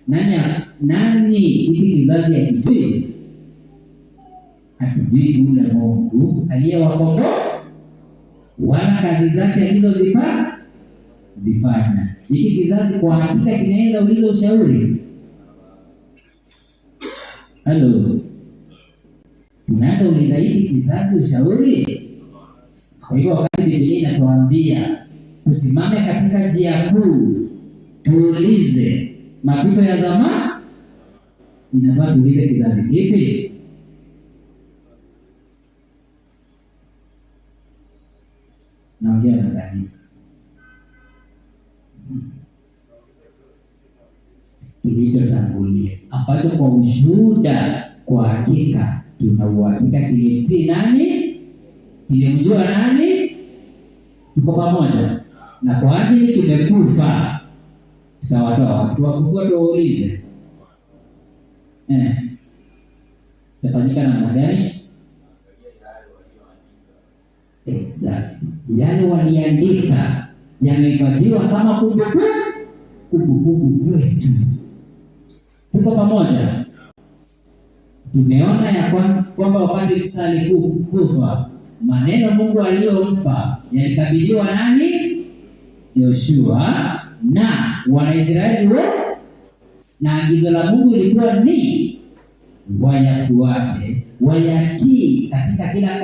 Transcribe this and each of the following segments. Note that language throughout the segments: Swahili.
Nani hiki kizazi hakijui? Hakijui yule Mungu aliyewakomboa wala kazi zake alizozifanya. Hiki kizazi kwa hakika kinaweza uliza ushauri. Halo. Tunaweza uliza hiki kizazi ushauri? Kwa hivyo wakati Biblia inatuambia tusimame katika njia kuu, tuulize mapito ya zamani, inafaa tuulize kizazi kipi? Naongea na kanisa. Kilichotangulia ambacho kwa ushuhuda kwa hakika tunauhakika kilimtii nani? Kilimjua nani? Tuko pamoja. Na kwa ajili tumekufa, tutawatoa tuwafufua, tuwaulize tafanyika namna gani? Exactly. Yale waliandika yamehifadhiwa kama kumbukumbu kwetu. Tuko pamoja. Tumeona ya kwamba wakati Musa alikufa, maneno Mungu aliyompa yalikabidhiwa nani? Yoshua na Wanaisraeli wote, na agizo la Mungu lilikuwa ni wayafuate, wayatii katika kila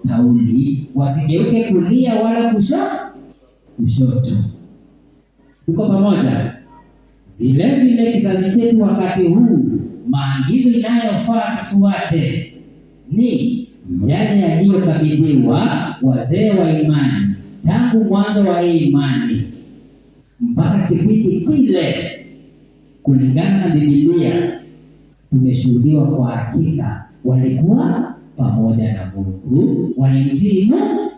kauli, wasigeuke kulia wala kushoto. Tuko pamoja. Vile vile kizazi chetu wakati huu, maagizo inayofaa tufuate ni yale yaliyokabidhiwa wazee wa imani tangu mwanzo wa imani mpaka kipindi kile. Kulingana na Biblia, tumeshuhudiwa kwa hakika walikuwa pamoja na Mungu, walimtii Mungu.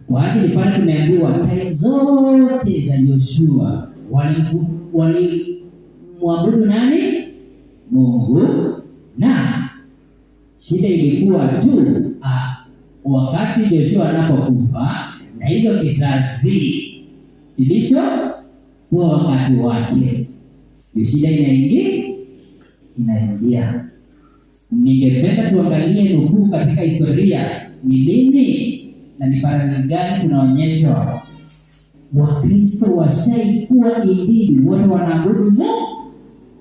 Kwa ajili pale tumeambiwa time zote za Yoshua walimwabudu nani? Mungu. Na shida ilikuwa tu wakati Yoshua anapokufa na hizo kizazi ilichokuwa wakati wake, shida inaingia. Ningependa tuangalie nukuu katika historia ni lini na ni parallel gani tunaonyeshwa. Wakristo washaikuwa indeed wote wanaabudu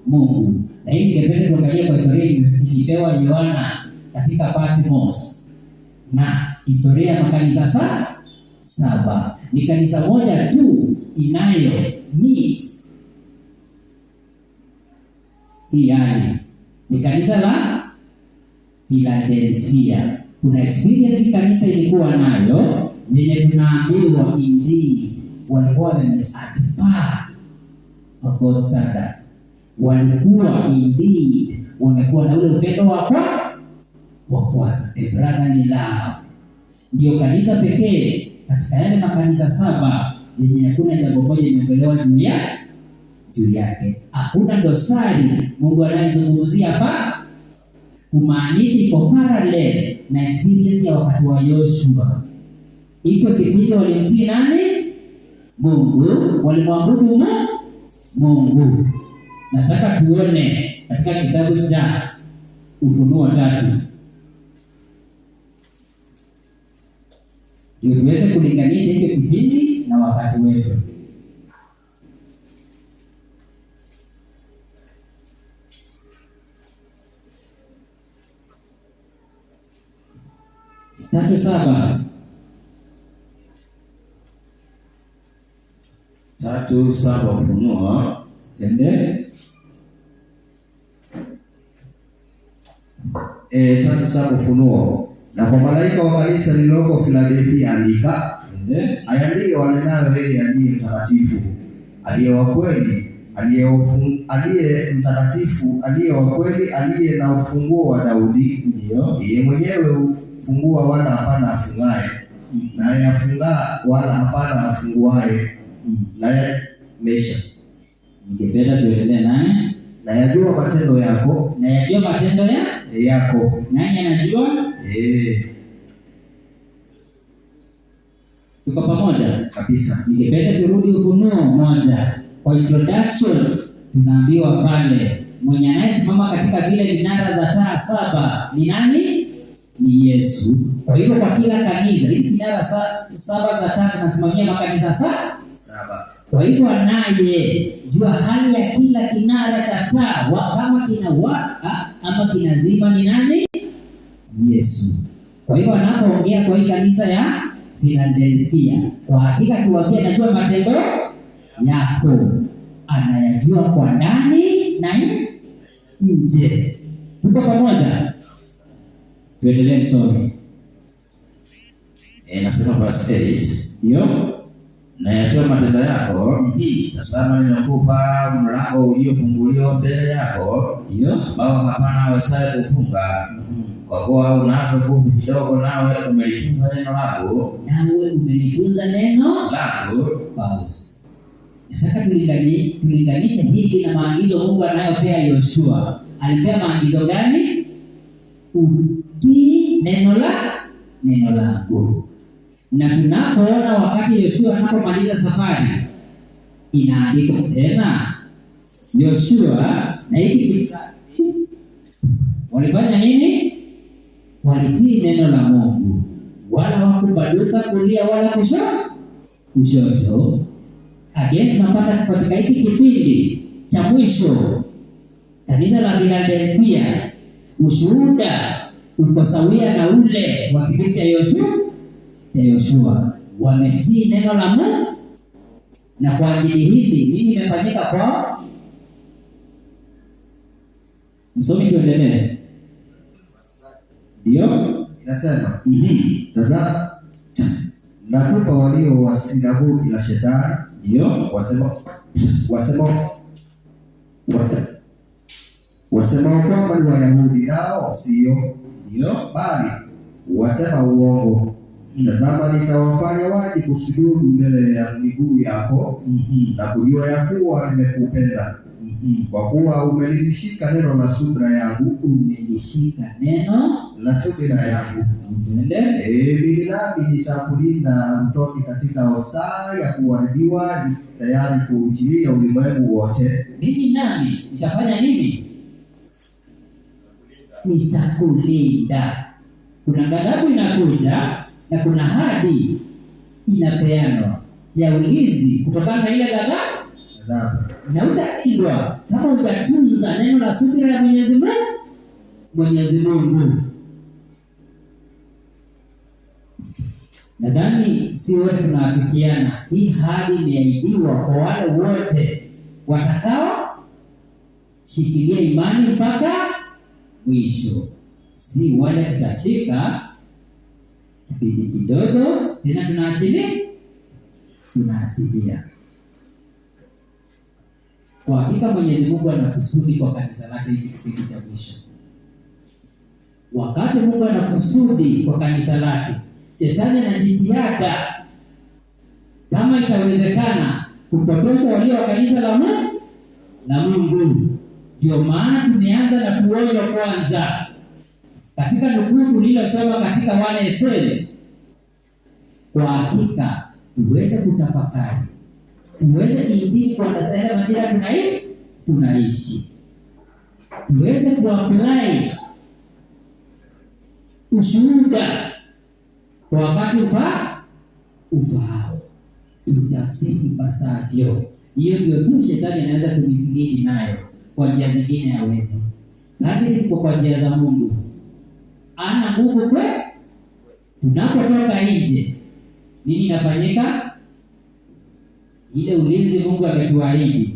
Mungu. Na hii ningependa tuangalie kwa historia ilipewa Yohana katika Patmos. Na historia ya makanisa 7. Ni kanisa moja tu inayo meet hii ni kanisa la Philadelphia. Kuna experience kanisa ilikuwa nayo yenye tunaambiwa indeed walikuwa at par of God's standard. Walikuwa indeed wamekuwa na ule upendo wa kwanza, a brotherly love. Ndio kanisa pekee katika yale makanisa 7 yenye hakuna jambo moja limeongelewa juu yake. Hakuna dosari Mungu anayezungumzia hapa, kumaanisha iko parallel na experience ya wakati wa Yoshua. Iko kipindi walimtii nani? Mungu, walimwabudu Mungu. Nataka tuone katika kitabu cha Ufunuo 3 ndio tuweze kulinganisha hiyo kipindi na wakati wetu. Tatu saba Ufunuo. Tende 3:7 Ufunuo. Na kwa malaika wa kanisa lililoko Philadelphia andika, haya ndiyo wanenayo yeye aliye mtakatifu, aliye wa kweli, aliye mtakatifu, aliye wa kweli, aliye na ufunguo wa Daudi. Ndio yeye mwenyewe hufungua wala hapana afungaye, naye afunga wala hapana afunguaye. Naye Mesha. Ningependa tuendelee naye. Na yajua matendo yako. Na yajua matendo yako. Nani anajua? Tuko pamoja kabisa. Ningependa turudi Ufunuo 1 kwa introduction, tunaambiwa pale mwenye anayesimama katika vile vinara za taa 7 ni nani? Ni Yesu. Kwa hivyo kwa kila kanisa hizi vinara 7 za taa zinasimamia makanisa 7. Kwa hivyo anaye jua hali ya kila kinara cha taa kama kinawaka ama kinazima ni nani? Yesu. Kwa hivyo anapoongea kwa hii kanisa ya Philadelphia, kwa hakika kiwaambia najua matendo yako, anayajua kwa ndani na nje. Tuko pamoja? Tuendelee msomi. Nasema verse 8. Ndio. Na yatoa matendo yako, tazama nimekupa mlango uliofunguliwa mbele yako, ndio, ambao hapana awezaye kufunga. Kwa kuwa unazo nguvu kidogo, nawe umelitunza neno langu. Pause. Nataka tulinganishe hili na maagizo Mungu anayopea Yoshua. Alipea maagizo gani? Utii neno langu. Na tunapoona wakati Yoshua anapomaliza safari, inaandikwa tena Yoshua na hiki walifanya nini? Walitii neno la Mungu, wala hawakubaduka kulia wala kushoto. Again tunapata katika hiki kipindi cha mwisho kanisa la Philadelphia, ushuhuda uko sawia na ule wa kipindi cha Yoshua. Wametii neno la Mungu, na kwa ajili hili nini imefanyika kwa msomi? Tuendelee. Ndio inasema tazama, nakupa walio wa sinagogi la Shetani, ndio wasema kwamba ni Wayahudi, nao sio, ndio, bali wasema uongo. Tazama, nitawafanya waje kusujudu mbele ya miguu yako, na kujua ya kuwa nimekupenda, kwa kuwa umelishika neno la subira yangu. Umelishika neno la subira yangu. Mimi nami nitakulinda mtoke katika saa ya kuharibiwa, tayari kuujilia ulimwengu wote. Mimi nami nitafanya nini? Nitakulinda. Kuna ghadhabu inakuja na kuna ahadi inapeanwa ya ulinzi kutokana na ile ghadhabu, na utalindwa kama utatunza neno la subira ya Mwenyezi Mungu. Nadhani si wote tunaafikiana, hii hadi imeahidiwa kwa wale wote watakao shikilia imani mpaka mwisho. Si wale tutashika kipindi kidogo tena tunaachilia. Kwa hakika Mwenyezi Mungu anakusudi kwa kanisa lake hiki kipindi cha mwisho. Wakati Mungu anakusudi kwa kanisa lake, Shetani ana jitihada kama itawezekana kutotosha walio wa kanisa la Mungu. Ndio maana tumeanza na kuonya kwanza katika nukuu tulilosoma katika wale Eseli. Kwa hakika tuweze kutafakari, tuweze kuingia kwa tasawira majira tunaishi, tuweze kuapply ushuhuda kwa wakati ufaao, tutafsiri ipasavyo. Hiyo ndio tu Shetani anaweza kumislead nayo, kwa njia zingine hawezi. Kadiri tuko kwa njia za Mungu, ana nguvu kwe. Tunapotoka nje, nini inafanyika? Ile ulinzi Mungu ametuahidi.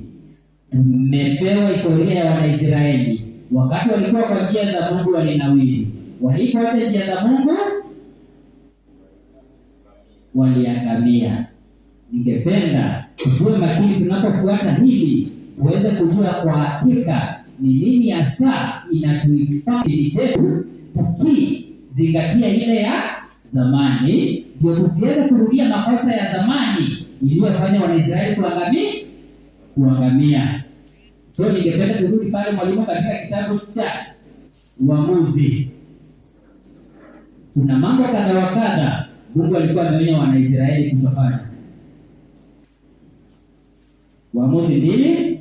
Tumepewa historia ya Wanaisraeli. Wakati walikuwa kwa njia za Mungu walinawili, walipoacha njia za Mungu waliangamia. Ningependa tuwe makini tunapofuata hili, tuweze kujua kwa hakika ni nini hasa inatuhifadhi chetu, tukizingatia ile ya zamani, ndio tusiweze kurudia makosa ya zamani iliyofanya Wanaisraeli kuangamia. So ningependa turudi pale mwalimu katika kitabu cha Uamuzi. Kuna mambo kadha wa kadha Mungu alikuwa ameonya Wanaisraeli kutofanya. Uamuzi 2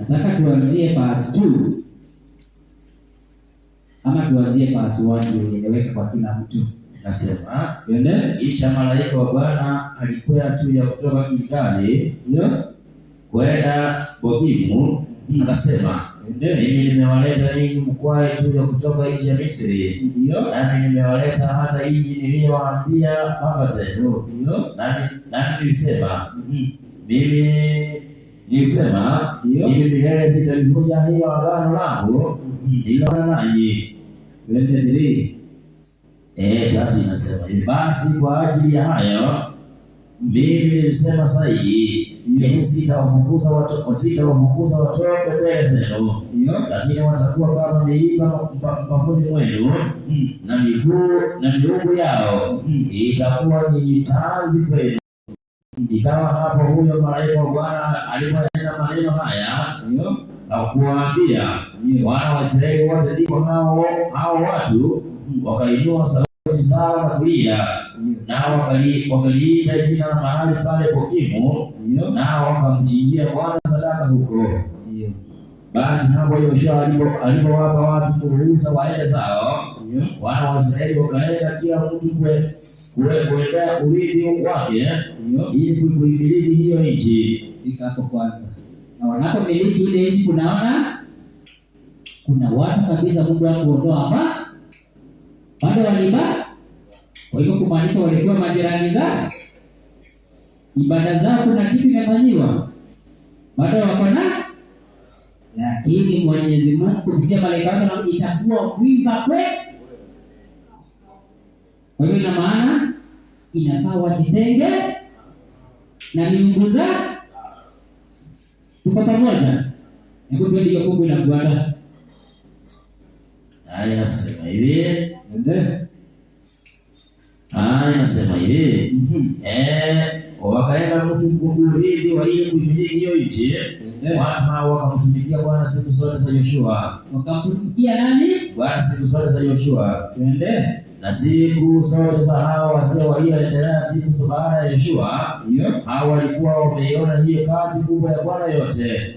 Nataka tuanzie verse 2 ama tuanzie verse 1 ndio ieleweke kwa kila mtu. Nasema, Twende. kisha malaika wa Bwana alikwea juu ya kutoka Gilgali kwenda Bokimu, akasema, mimi nimewaleta ninyi mkwae juu ya kutoka nchi ya Misri, nami nimewaleta hata nchi niliyowaambia baba zenu. Nami nilisema mimi milele sitalivunja hilo agano langu nililo nanyi. Tatu inasema hivi, basi kwa ajili ya hayo mimi nilisema zaidi, mimi sitawafukuza watoke mbele zenu, lakini watakuwa kama miiba mavuni mwenu, na miungu yao itakuwa ni tanzi kwenu. Ikawa hapo huyo malaika wa Bwana aliponena maneno haya, hakuwaambia wana wa Israeli wote, ndipo hao watu wakainua sauti zao na kulia, nao wakaliita jina la mahali pale Bokimu, nao wakamchinjia Bwana sadaka huko. Basi hapo Yoshua alipowapa watu kuruhusa waende zao, wana wa Israeli wakaenda kila mtu kuendea urithi wake, ili kuimiliki hiyo nchi. Hapo kwanza, na wanapomiliki ile nchi, tunaona kuna watu kabisa Mungu hakuondoa hapa bado waliba. Kwa hivyo kumaanisha walikuwa majirani zao, ibada zao kuna kitu imefanyiwa bado wako na, lakini Mwenyezi Mungu kupitia malaika wake itakuwa kuimba kwe. Kwa hivyo ina maana inafaa wajitenge na miungu zao. Tuko pamoja? Hebu tuende hiyo fungu inafuata. Inasema hivi. Inasema hivi. Wakaenda mtu kuurithi wa ile kuimiliki hiyo nchi. Watu hao wakamtumikia Bwana siku zote za Yoshua. Wakamtumikia nani? Bwana siku zote za Yoshua. Twende. Na siku zote za hao wazee walioendelea siku baada ya Yoshua, hao walikuwa wameiona hiyo kazi kubwa ya Bwana yote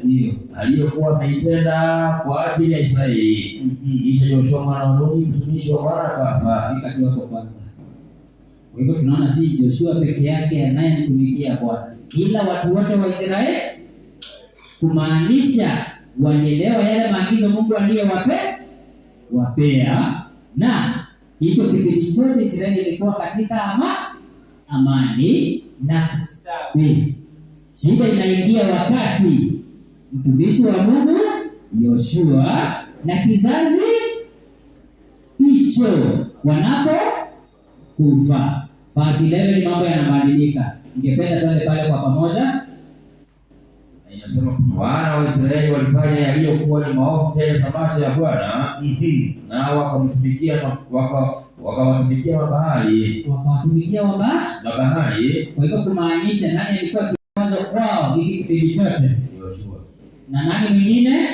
aliyokuwa ameitenda kwa ajili ya Israeli. Kisha Yoshua mwana wa Nuni mtumishi wa Bwana akafa. Kwa hivyo tunaona si Joshua peke yake anayemtumikia Bwana, ila watu wote wa Israeli, kumaanisha walielewa yale maagizo Mungu aliyowapea, na hicho kipindi chote Israeli ilikuwa katika amani na kustawi. Shida inaingia wakati mtumishi wa Mungu Yoshua na kizazi hicho wanapokufa. Verse 11 mambo yanabadilika. Ningependa tuende pale kwa pamoja. Inasema wana wa Israeli walifanya yaliyokuwa ni maovu mbele za macho ya Bwana, na wakawatumikia mabahari. Kwa hivyo kumaanisha nani alikuwa kikwazo kwao hiki kipindi chote? Yoshua. Na nani mwingine?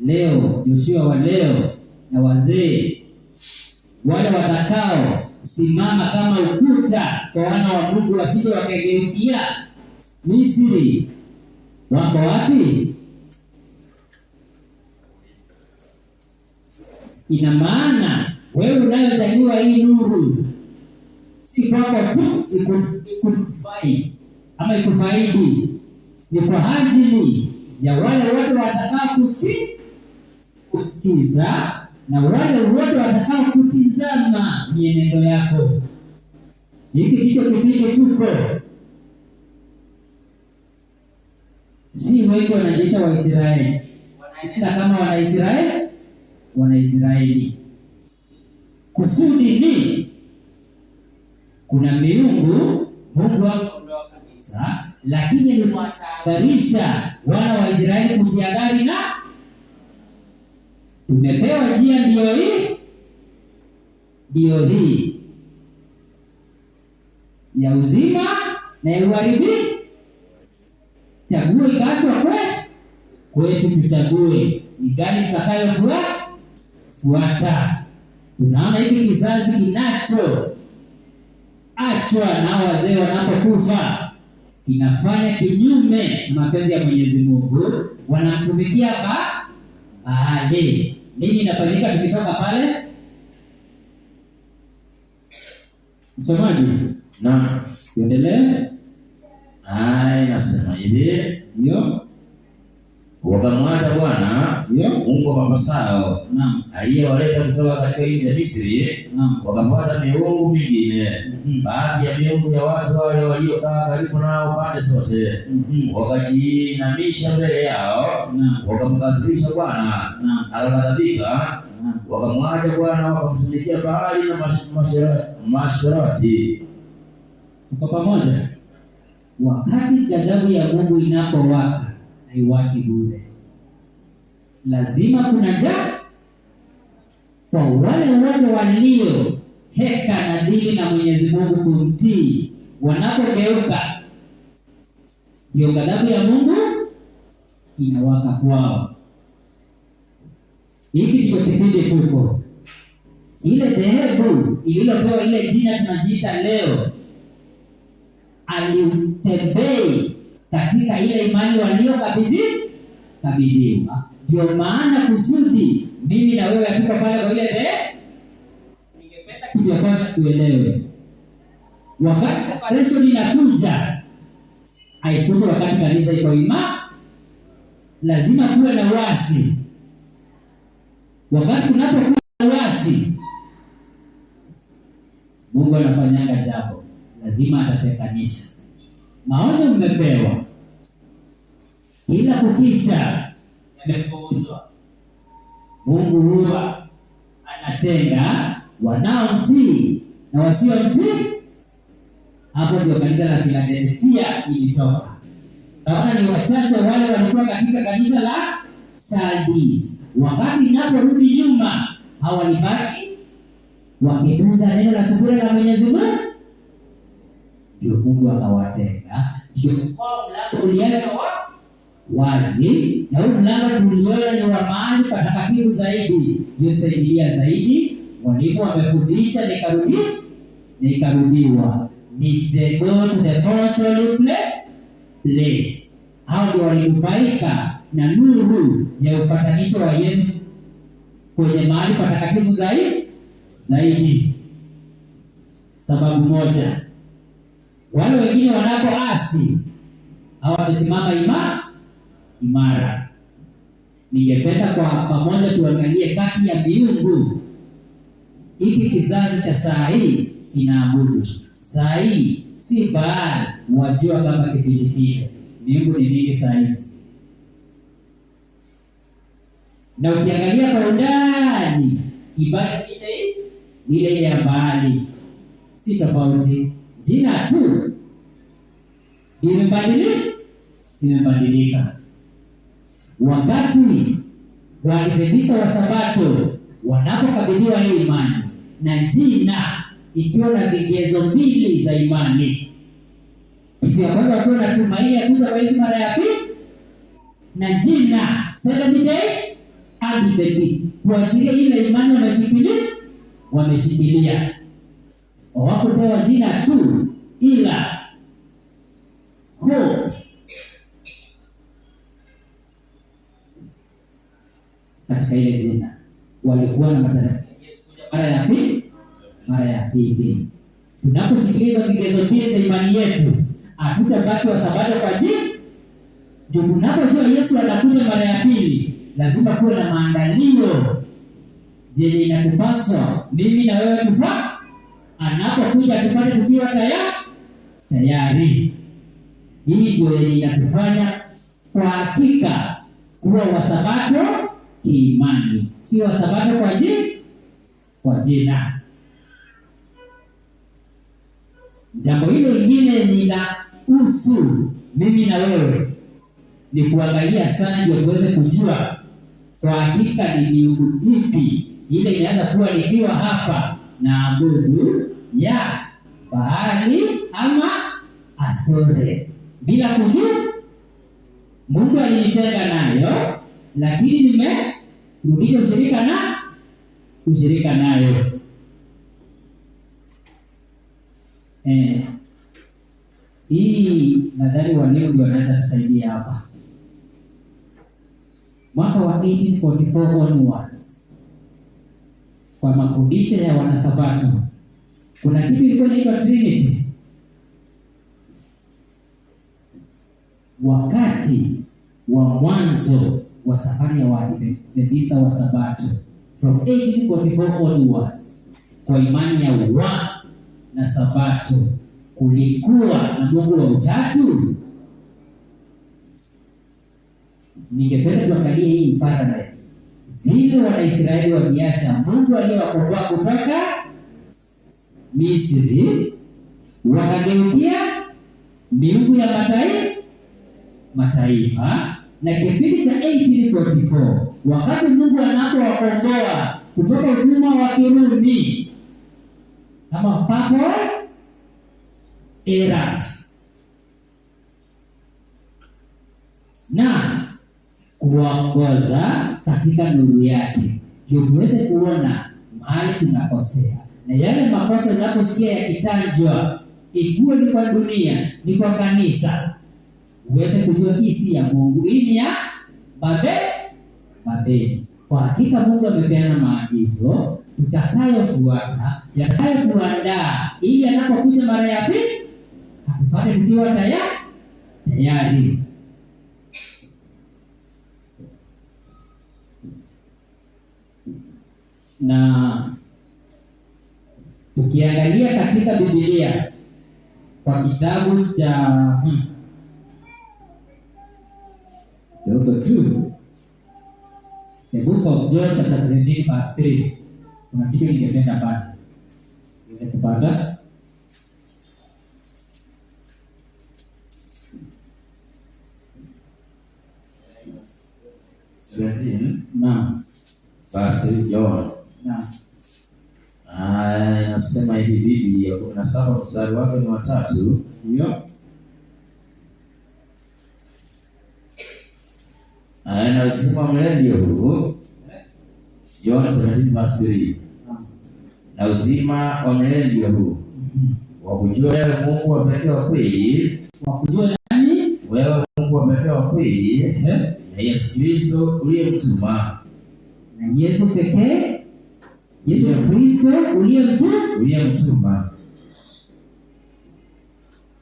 Leo, Yoshua wa leo na wazee wale watakao simama kama ukuta kwa wana wa Mungu wasije wakageukia Misri. Wako wapi? Ina maana wewe unayojaliwa hii nuru si kwako tu ikufai ama ikufaidi, ni kwa ajili ya wale wote watakao kusikiza na wale wote watakao kutizama mienendo yako. Hiki ndicho kipindi tuko. Si wengi wanajiita Waisraeli, wanaenda kama Wanaisraeli. Kusudi ni kuna miungu Mungu ameondoa kabisa, lakini ni kuwatahadharisha wana wa Israeli kujihadhari na tumepewa njia ndio hii ya uzima na ya uharibifu. Chaguo ikaachwa kwetu, tuchague ni gani tutakayofuata. Tunaona hiki kizazi kinacho achwa na wazee wanapokufa, inafanya kinyume na mapenzi ya Mwenyezi Mungu, wanamtumikia Baali. Nini inafanyika tukitoka pale? Msomaji? Naam. Tuendelee. Nasema hivi. Ndio. Wakamwacha Bwana Mungu wa baba zao aliyewaleta kutoka katika nchi ya Misri, wakafuata miungu mingine, baadhi ya miungu ya watu wale waliokaa karibu nao pande zote, wakajiinamisha mbele yao, wakamkasirisha Bwana, akaghadhibika, wakamwacha Bwana, wakamtumikia Baali na Maashtorati. Tuko pamoja? Wakati ghadhabu ya Mungu inapowaka, haiwaki bure. Lazima kuna njaa kwa wale wote walio heka nadhiri na Mwenyezi Mungu kumtii. Wanapogeuka, ndio ghadhabu ya Mungu inawaka kwao. Hiki ndicho kipindi tuko. Ile dhehebu ililopewa ile jina tunajiita leo, alitembei katika ile imani waliokabidhiwa. Ndio maana kusudi mimi na wewe tuko pale kwa ile ningependa kitu ya kwanza tuelewe. Wakati separation inakuja, haikuja wakati kanisa iko imara. Lazima kuwe na wasi. Wakati kunapokuwa na wasi, Mungu anafanyanga jambo, lazima atatenganisha. Maonyo mmepewa, ila kukicha yamepuuzwa. Mungu huwa anatenga wanaomtii na wasiomtii. Hapo ndio kanisa la Philadelphia ilitoka. Naona ni wachache wale walikuwa katika kanisa la Sardis. Wakati inaporudi nyuma, hawalibaki wakitunza neno la shukrani la Mwenyezi Mungu. Ndio Mungu akawatenga. Ndio mlango uliwekwa wazi, na huu mlango tuliona ni wa mahali patakatifu zaidi, yosaidia zaidi. Walimu wamefundisha nikarudiwa, ni the go to the most holy place. Hao ndio walinufaika na nuru ya upatanisho wa Yesu kwenye mahali patakatifu zaidi. Sababu moja, wale wengine wanapoasi hawamesimama imara. Ningependa kwa pamoja tuangalie kati ya miungu hiki kizazi cha saa hii inaabudu. Saa hii si Baali, wajua kama kipindi kile. Miungu ni mingi saa hizi. Na ukiangalia kwa undani, ibada ile ya Baali si tofauti. Jina tu imebadilika. Wakati Waadventista wa Sabato wanapokabidhiwa hii imani na jina ikiwa na vigezo mbili za imani. Kitu ya kwanza wakiwa na tumaini ya kuja kwa Yesu mara ya pili, na jina Seventh-day Adventist, kuashiria ile imani wameshikilia. Hawakupewa jina tu, ila hope katika ile jina. Walikuwa na matarajio Yesu kuja mara ya pili. Tunaposikiliza vigezo mbili za imani yetu, hatutabaki wa Sabato kwa jina. Ndio tunapojua Yesu atakuja mara ya pili, lazima kuwe na maandalio yenye inatupaswa mimi na wewe tufanye. Anapokuja tupate tukiwa tayari. Hii ndio yenye inatufanya kwa hakika kuwa wasabato kiimani, si wasabato kwa jina. Jambo hilo lingine linahusu mimi na wewe ni kuangalia sana, ndio tuweze kujua kwa hakika ni miungu ipi ile inaweza kuwa nikiwa hapa na abudu ya Baali ama Astore bila kujua. Mungu alinitenga nayo, lakini nimerudisha ushirika nayo. Hii Nadhani walimu ndio wanaweza kusaidia hapa. Mwaka wa 1844 onwards, kwa mafundisho ya wanasabato, kuna kitu ilikuwa inaitwa Trinity. Wakati wa mwanzo wa safari ya Waadventista wa Sabato, from 1844 onwards, kwa imani ya wa na Sabato, kulikuwa na Mungu wa utatu. Ningependa tuangalie hii parallel. Vile Wanaisraeli waliacha Mungu aliyewakomboa kutoka Misri, wakageukia miungu ya mataifa, na kipindi cha 1844 wakati Mungu anapowakomboa kutoka utumwa wa Kirumi kama Papo Eras, na kuongoza katika nuru yake, ndio tuweze kuona mahali tunakosea, na yale makosa unaposikia yakitajwa, ikuwe ni kwa dunia, ni kwa kanisa, uweze kujua hii si ya Mungu, hii ni ya Babeli. Kwa hakika Mungu amepeana maagizo tutakayofuata, yatakayotuandaa ili anapokuja mara ya pili atupate tukiwa tayari. Na tukiangalia katika Biblia kwa kitabu cha The Book of John chapter 17 verse 3, kuna kitu ningependa pale uweze kupata. Naam. Basi John. Naam. Inasema hivi Biblia 17 mstari wake ni 3. Ndio. Na uzima milele huu. John 17 verse 3. Na uzima wa milele huu. Wa kujua wewe Mungu wa pekee wa kweli. Wa kujua nani? Wewe Mungu wa pekee wa kweli. Na Yesu Kristo uliyemtuma. Na Yesu pekee, Yesu Kristo uliyemtuma.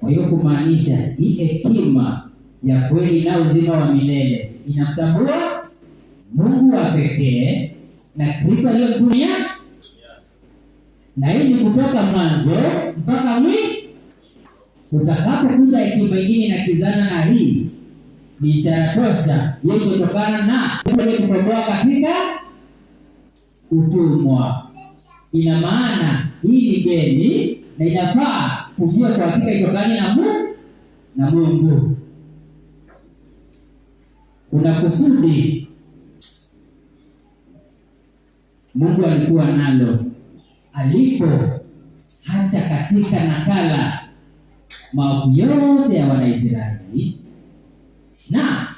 Kwa hiyo kumaanisha hii hekima ya kweli na uzima wa milele inamtambua Mungu wa pekee na Kristo aliyemtumia. Na hii ni kutoka mwanzo mpaka mwisho. Utakapokuja hekima nyingine na kizana na hii, ni ishara tosha yeye kutokana na kukomboa katika utumwa. Ina maana hii ni geni na inafaa tujue kwa hakika itokani na Mungu. Kuna kusudi Mungu alikuwa nalo alipo hata katika nakala maovu yote ya Wanaisraeli, na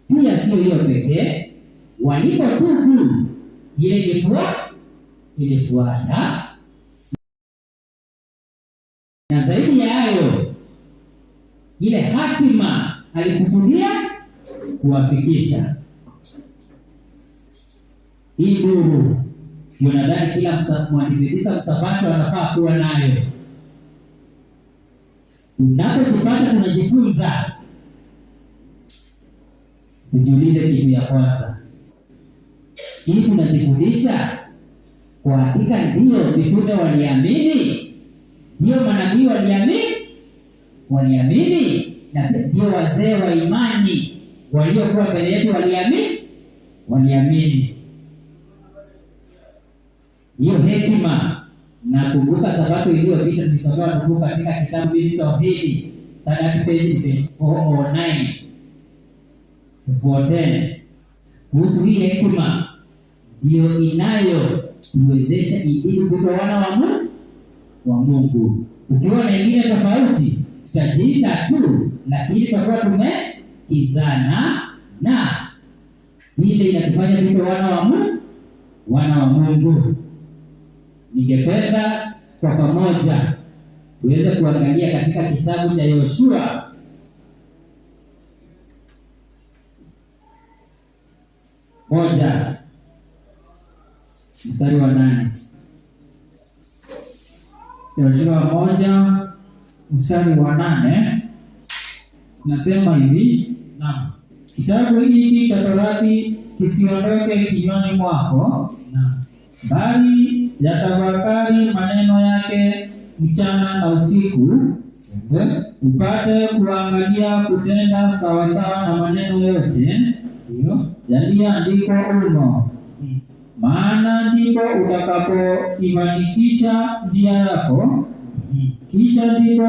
pia sio hiyo pekee, walipotubu ile ilifuata, na zaidi ya hayo ile hatima alikusudia kuwafikisha. Hii nuru ndio nadhani kila Mwadventista msabato anafaa kuwa nayo. Tunapotupata tunajifunza, tujiulize kitu ya kwanza, hii tunajifundisha kwa hakika ndio mitume waliamini, ndio manabii waliamini, na ndio wazee wa imani waliokuwa mbele yetu waliamini. Hiyo hekima, nakumbuka sabato iliyopita tulisoma tuko katika kitabu hili standard page 409 410, kuhusu hii hekima ndio inayotuwezesha ili kuwa wana wa Mungu. Ukiwa na ingine tofauti tutajiita tu, lakini tutakuwa tumeizana, na ile inatufanya tuwe wana wa Mungu. Ningependa kwa pamoja tuweze kuangalia katika kitabu cha Yoshua 1 mstari wa 8. Yoshua 1 mstari wa 8 nasema hivi, naam, kitabu hiki cha Torati kisiondoke kinywani mwako, naam, bali yatafakari maneno yake mchana na usiku, upate kuangalia kutenda sawasawa na maneno yote yaliyoandikwa humo, maana ndipo utakapoifanikisha njia yako, kisha ndipo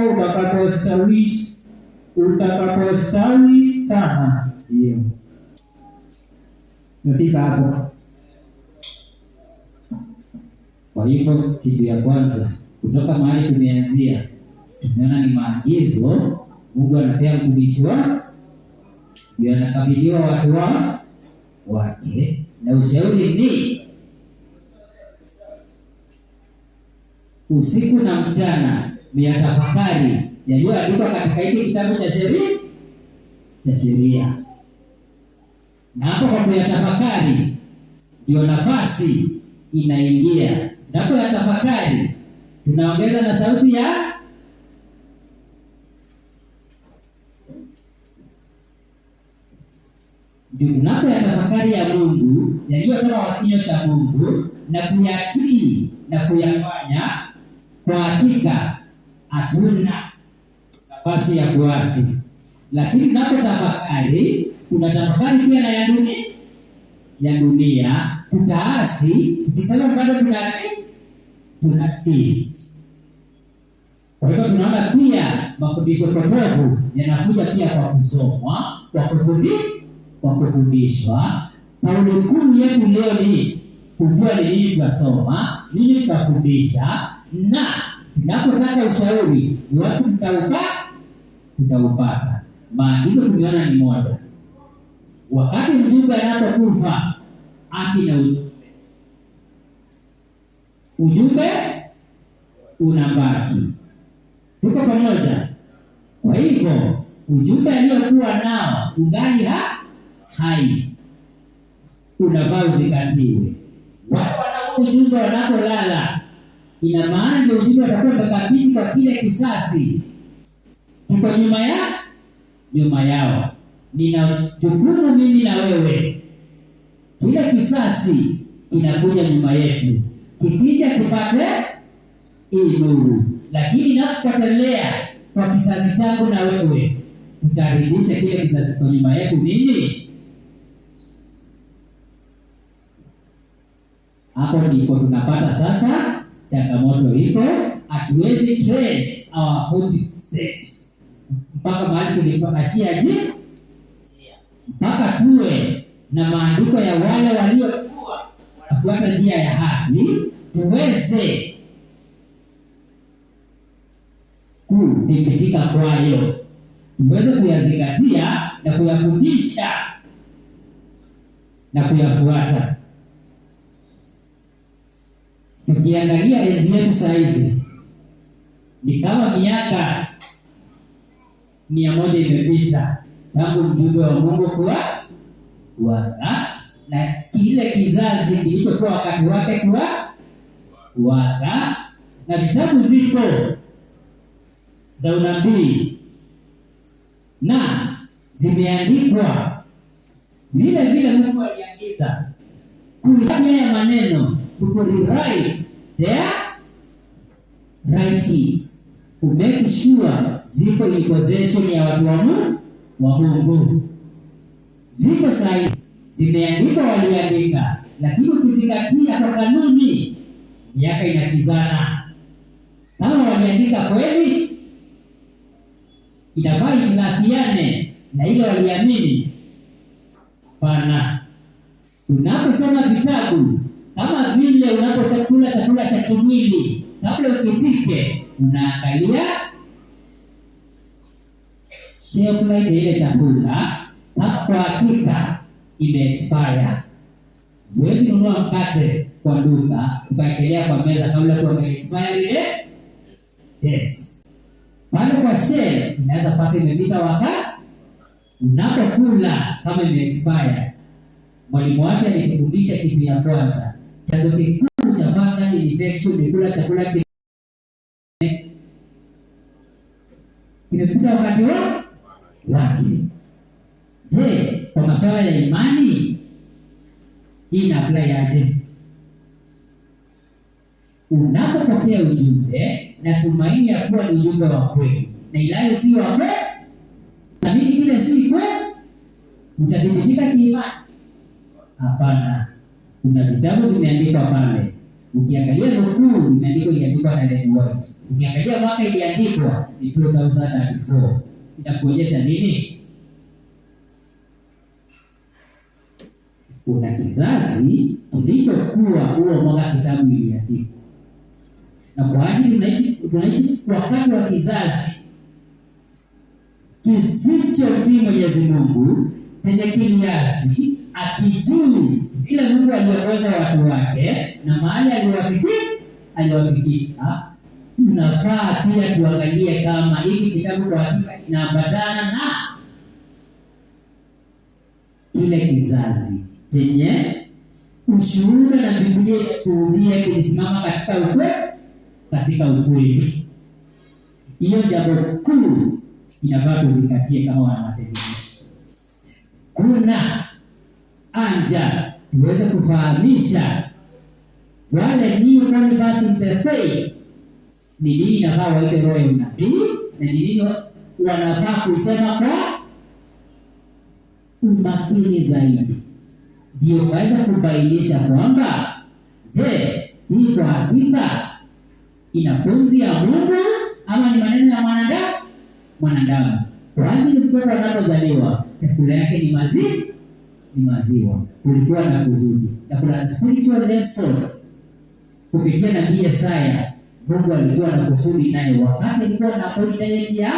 utakapostawi sana. Ndio nafika hapo. Kwa hivyo kitu ya kwanza kutoka mahali tumeanzia, tumeona ni maagizo Mungu anapea mtumishi ndio anakabidhiwa watu wake, na ushauri ni usiku na mchana miyatafakari yaliyoandikwa katika hiki kitabu cha sheria. Na hapo kwa kuyatafakari ndio nafasi inaingia. Napo yatafakari tunaongeza na sauti ya ndio tunapo yatafakari ya Mungu yaliyotoka kwa kinywa cha Mungu na kuyatii na kuyafanya, kwa hakika hatuna nafasi ya kuasi. Lakini tunapotafakari, tunatafakari pia na ya dunia, tutaasi tukisema bado tunatii. Kwa hivyo tunaona pia mafundisho potofu yanakuja pia kwa kusomwa, kwa kufundishwa. Kauli kuu yetu leo ni kujua ni nini tunasoma, nini tutafundisha, na tunapotaka ushauri ni watu tutaupata. Maagizo tumeona ni moja. Wakati mjumbe anapokufa, haki na ujumbe unabaki. Tuko pamoja? Kwa hivyo ujumbe aliokuwa nao ungali hai, unafaa uzingatiwe. Wale ujumbe wanapolala, ina maana ndio ujumbe utakuwa umekabidhi kwa kile kisasi kiko nyuma yao. Nina jukumu mimi na wewe, kile kisasi inakuja nyuma yetu, kikija tupate hii nuru. Lakini napopotelea kwa kisasi changu na wewe, tutarudisha kile kisasi kwa nyuma yetu nini? Hapo ndipo tunapata sasa changamoto iko, hatuwezi trace our footsteps mpaka mahali tulipoachia mpaka tuwe na maandiko ya wale waliokuwa wanafuata njia ya haki, tuweze kuthibitika kwayo, tuweze kuyazingatia na kuyafundisha na kuyafuata. Tukiangalia enzi yetu saa hizi ni kama miaka 100 imepita tangu mjumbe wa Mungu kuwaga, na kile kizazi kilichokuwa wakati wake kuwaga, na vitabu ziko za unabii na zimeandikwa vile Mungu aliagiza kuyafanya ya maneno, to rewrite their writings, to make sure ziko in possession ya watu wa Mungu. Ziko sahihi, zimeandikwa, waliandika, lakini ukizingatia kwa kanuni, miaka inakizana. Kama waliandika kweli, inafaa itilafiane na ile waliamini. Pana tunaposoma vitabu, kama vile unapokula chakula cha kimwili, kabla ukipike unaangalia shelf life ile chakula, kwa hakika ime expire. Huwezi nunua mkate kwa duka ukaekelea kwa meza kabla kwa expire date. Pale kwa shelf inaweza pata imepita wakati unapokula, kama ime expire Mwalimu wake alitufundisha kitu ya kwanza, chanzo kikuu cha fungal infection ni kula chakula kimepita wakati wake. Je, kwa masuala ya imani hii ina apply aje? Unapopokea ujumbe na tumaini ya kuwa ni ujumbe wa kweli na ilayo si wa kweli, na mimi kile si kweli, utadhibitika kiimani? Hapana. Kuna vitabu zimeandikwa pale. Ukiangalia nukuu iliandikwa na Ellen White. Ukiangalia mwaka iliandikwa ni 2004. Inakuonyesha nini? Kuna kizazi kilichokuwa huo mwaka kitabu iliandikwa. Na kwa ajili tunaishi wakati wa kizazi kisichotii Mwenyezi Mungu, chenye kiasi akijui vile Mungu aliongoza watu wake na mahali aliwafikia. Tunafaa pia tuangalie kama hiki kitabu kwa hakika kinaambatana na ile kizazi chenye ushuhuda na Biblia kuulia kilisimama katika ukweli. Hiyo jambo kuu inafaa kuzingatia kama wanamategemeo. Kuna anja tuweze kufahamisha wale new converts in the faith ni nini inafaa waite roho ya unabii na ni nini wanafaa kusema kwa umakini zaidi, ndio waweza kubainisha kwamba je, hii kwa hakika ina pumzi ya Mungu ama ni maneno ya mwanadamu. Kwa ajili mtoto anapozaliwa chakula yake ni maziwa. Kulikuwa na kusudi na kuna spiritual lesson kupitia nabii Yesaya. Mungu alikuwa na kusudi naye wakati alikuwa na diet ya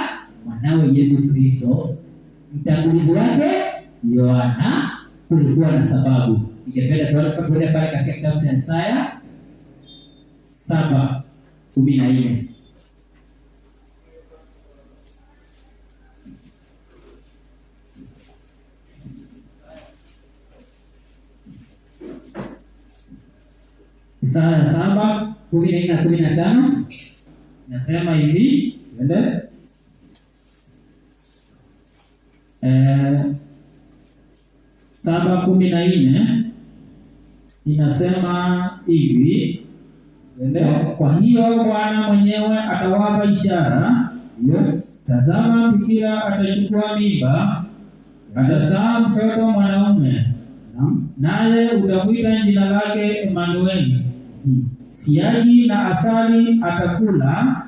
mwanawe Yesu Kristo, mtangulizi wake Yohana. Kulikuwa na sababu. Ningependa tuone pale katika kitabu cha Yesaya 7:14. Isaya 7:14-15 nasema hivi, ndio 7:14 inasema hivi, kwa hiyo Bwana mwenyewe atawapa ishara. Tazama, bikira atachukua mimba, atazaa mtoto mwanaume, naye utamwita jina lake Emanueli. Siagi na asali atakula,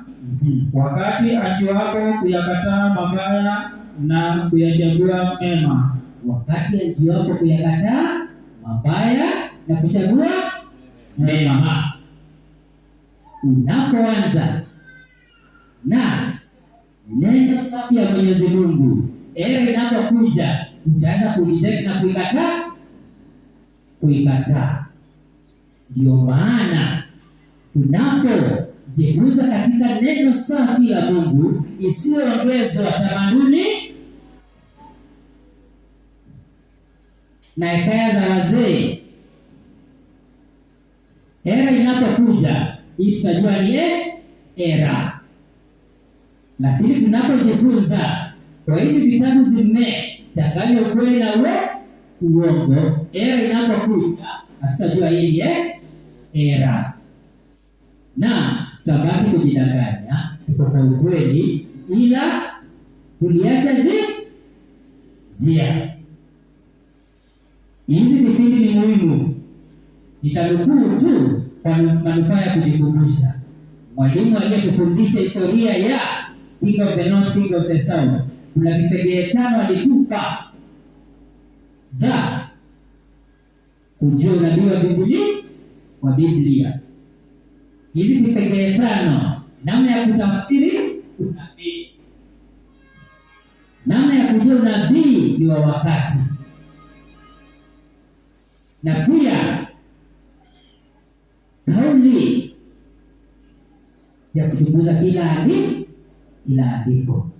wakati ajuapo kuyakataa mabaya na kuyachagua mema. Wakati ajuapo kuyakataa mabaya na kuchagua mema. Unapoanza na neno safi ya Mwenyezi Mungu, inapokuja utaanza kudetect na kuikataa. Ndio maana tunapojifunza katika neno safi la Mungu isiyoongezwa tamaduni na hekaya za wazee, era inapokuja hii tutajua ni era. Lakini tunapojifunza kwa hizi vitabu zimechanganya ukweli na uongo, era inapokuja hatutajua hii ni era, na tutabaki kujidanganya tuko kwa ukweli, ila tuliacha njia. Hizi vipindi ni muhimu, nitanukuu tu kwa manufaa ya kujikumbusha. Mwalimu aliyetufundisha historia ya King of the North, King of the South, kuna vipengele 5 alitupa za kujua unabii wa Biblia. Hizi vipengele 5, namna ya kutafsiri unabii, namna ya kujua unabii ni wa wakati, na pia kauli ya kuchunguza kila andiko,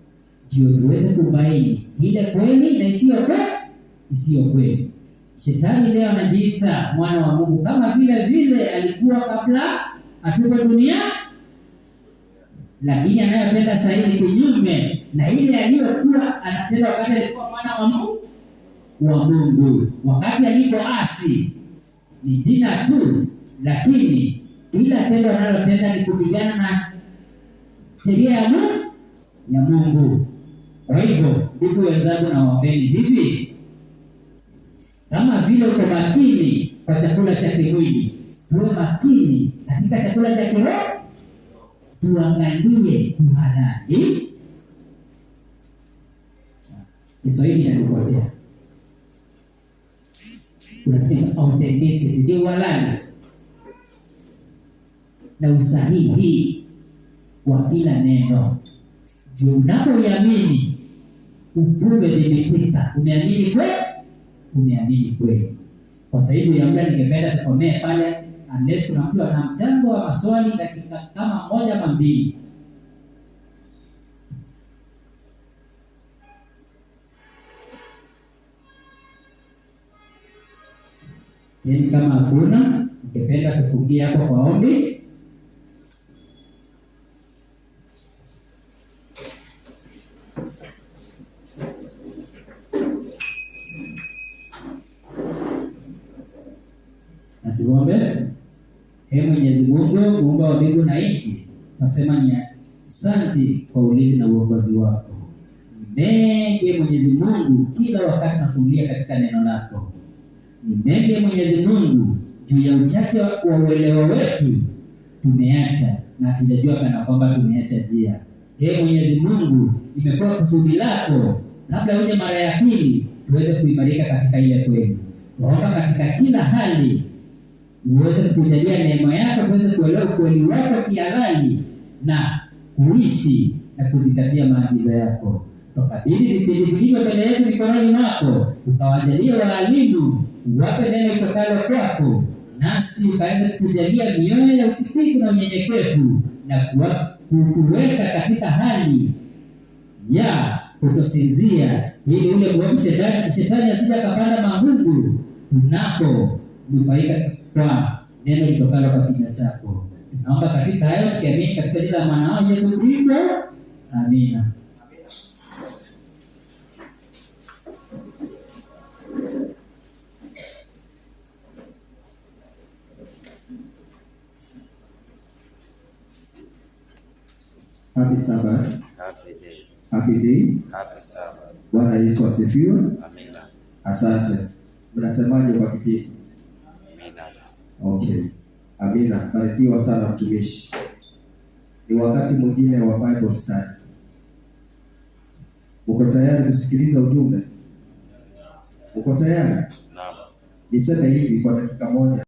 ndio tuweze kubaini ile kweli na isiyo kweli. Shetani leo anajiita mwana wa Mungu kama vile alikuwa kabla atuko dunia, lakini anayotenda sasa hivi kinyume na ile aliyokuwa anatenda wakati alikuwa mwana wa Mungu. Wakati alipoasi ni jina tu, lakini ila tendo analotenda ni kupigana na sheria ya Mungu. Kwa hivyo ndugu wenzangu, na waombeni hivi, kama vile uko makini kwa chakula cha kimwili, tuwe makini katika chakula cha kiroho. Tuangalie uhalali. Kiswahili inanipotea. Kuna authenticity, ndio uhalali na usahihi wa kila neno. Ndio unapoiamini umedhibitika, umeamini kweli. Kwa sababu ya muda ningependa tukomee pale, unless kuna mtu ana mchango wa maswali dakika kama moja ama mbili. Yaani kama hakuna, ningependa tufungie hapo kwa ombi. Tuombe. Ee Mwenyezi Mungu, muumba wa mbingu na nchi, nasema ni asante kwa ulinzi na uongozi wako. Ni mengi Mwenyezi Mungu, kila wakati nafungulia katika neno lako. Ni mengi Mwenyezi Mungu, juu ya uchache wa uelewa wetu tumeacha na tunajua kana kwamba tumeacha njia. Ee Mwenyezi Mungu, imekuwa kusudi lako kabla uje mara ya pili tuweze kuimarika katika ile kweli. Tuomba katika kila hali uweze kutujalia neema yako, tuweze kuelewa ukweli wako kihalali na kuishi na kuzingatia maagizo yako. Tukabidhi vipindi vilivyo mbele yetu mikononi mwako, ukawajalia waalimu, uwape neno litokalo kwako, nasi ukaweze kutujalia mioyo ya usikivu na unyenyekevu na kutuweka katika hali ya kutosinzia, ili ule mwovu shetani asije akapanda magugu tunapo nufaika kwa neno litokalo kwa kinywa chako. Tunaomba katika hayo tukiamini katika jina la mwanao Yesu Kristo. Amina. Happy Sabbath. Happy day. Happy day. Happy Sabbath. Bwana Yesu asifiwe. Amina. Asante. Mnasemaje kwa kipindi? Amina. Okay. Amina. Barikiwa sana mtumishi. Ni wakati mwingine wa Bible study. Uko tayari kusikiliza ujumbe? Uko tayari? Naam. Niseme hivi kwa dakika moja.